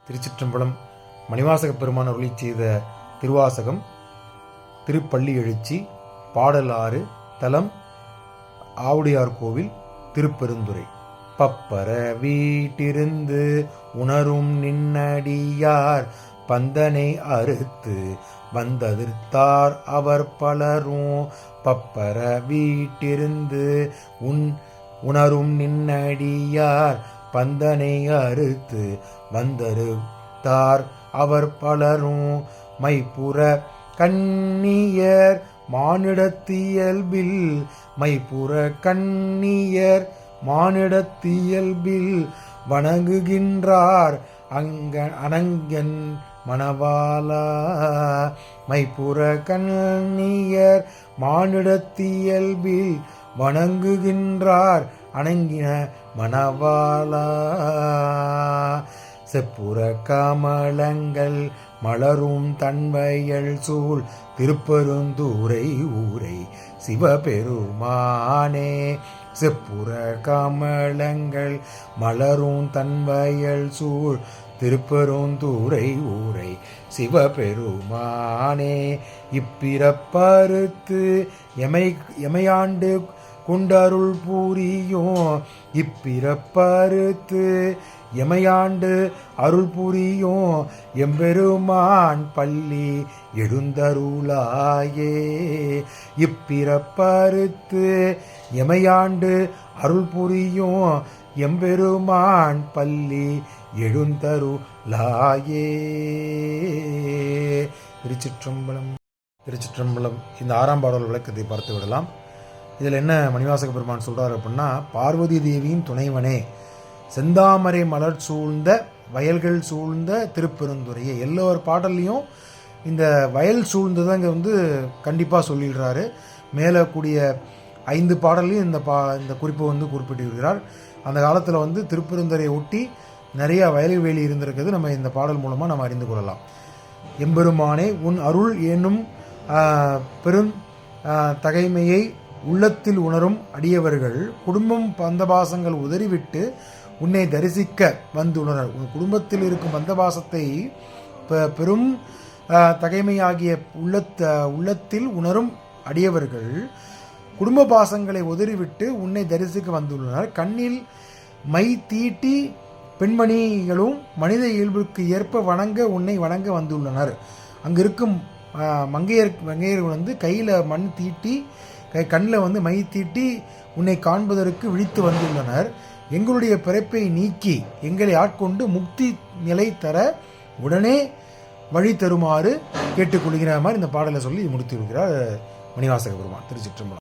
திருச்சிற்றம்பலம். மணிவாசக பெருமான் அருளி செய்த திருவாசகம், திருப்பள்ளி எழுச்சி, பாடல் 6, தலம் ஆவுடையார் கோவில், திருப்பெருந்துறை. பப்பர வீட்டிருந்து உணரும் நின்னடியார் பந்தனை அறுத்து வந்ததிர்த்தார் அவர் பலரும். பப்பர வீட்டிருந்து உணரும் நின்னடியார் பந்தனை அறுத்து வந்தறுத்தார் அவர் பலரும். மைப்புற கண்ணியர் மானிடத்தியல்பில், மைப்புற கண்ணியர் மானிடத்தியல்பில் வணங்குகின்றார் அனங்கன் மணவாளா. மைப்புற கண்ணியர் மானிடத்தியல்பில் வணங்குகின்றார் அணங்கின மணவாளா. செப்புற கமலங்கள் மலரும் தன்வயல் சூழ் திருப்பெருந்துறை ஊரை சிவபெருமானே. செப்புற கமலங்கள் மலரும் தன்வயல் சூழ் திருப்பெருந்துறை ஊரை சிவபெருமானே. இப்பிறப்பறுத்து எமையாண்டு கொண்டருள் புரியும், இப்பிறப்பறுத்து எமையாண்டு அருள் புரியும் எம்பெருமான் பள்ளி எழுந்தருளாயே. இப்பிறப்பறுத்து எமையாண்டு அருள் புரியும் எம்பெருமான் பள்ளி எழுந்தருளாயே. திருச்சிற்றம்பலம். திருச்சிற்றம்பலம். இந்த 6ஆம் பாடல் விளக்கத்தை பார்த்து விடலாம். இதில் என்ன மணிவாசக பெருமான் சொல்கிறார் அப்படின்னா, பார்வதி தேவியின் துணைவனே, செந்தாமரை மலர் சூழ்ந்த வயல்கள் சூழ்ந்த திருப்பெருந்துறையை. எல்லோரு பாடல்லையும் இந்த வயல் சூழ்ந்ததை இங்கே கண்டிப்பாக சொல்லிடுறாரு. மேலே கூடிய 5 பாடல்லையும் இந்த குறிப்பை குறிப்பிட்டிருக்கிறார். அந்த காலத்தில் திருப்பெருந்துறையை ஒட்டி நிறைய வயல்வெளி இருந்திருக்கிறது நம்ம இந்த பாடல் மூலமாக நம்ம அறிந்து கொள்ளலாம். எம்பெருமானே, உன் அருள் என்னும் பெரும் தகைமையை உள்ளத்தில் உணரும் அடியவர்கள் குடும்பம் பந்தபாசங்கள் உதறிவிட்டு உன்னை தரிசிக்க வந்துள்ளனர். உன் குடும்பத்தில் இருக்கும் பந்தபாசத்தை பெரும் தகைமையாகிய உள்ளத்தில் உணரும் அடியவர்கள் குடும்ப பாசங்களை உதறிவிட்டு உன்னை தரிசிக்க வந்துள்ளனர். கண்ணில் மை தீட்டி பெண்மணிகளும் மனித இயல்புக்கு ஏற்ப உன்னை வணங்க வந்துள்ளனர். அங்கு இருக்கும் மங்கையர்கள் கையில் மண் தீட்டி கண்ணில் மை தீட்டி உன்னை காண்பதற்கு விழித்து வந்துள்ளனர். எங்களுடைய பிறப்பை நீக்கி எங்களை ஆட்கொண்டு முக்தி நிலை தர உடனே வழி தருமாறு கேட்டுக்கொள்கிற மாதிரி இந்த பாடலை சொல்லி முடித்து இருக்கிறார் மணிவாசக பெருமான். திருச்சிற்றம்பலம்.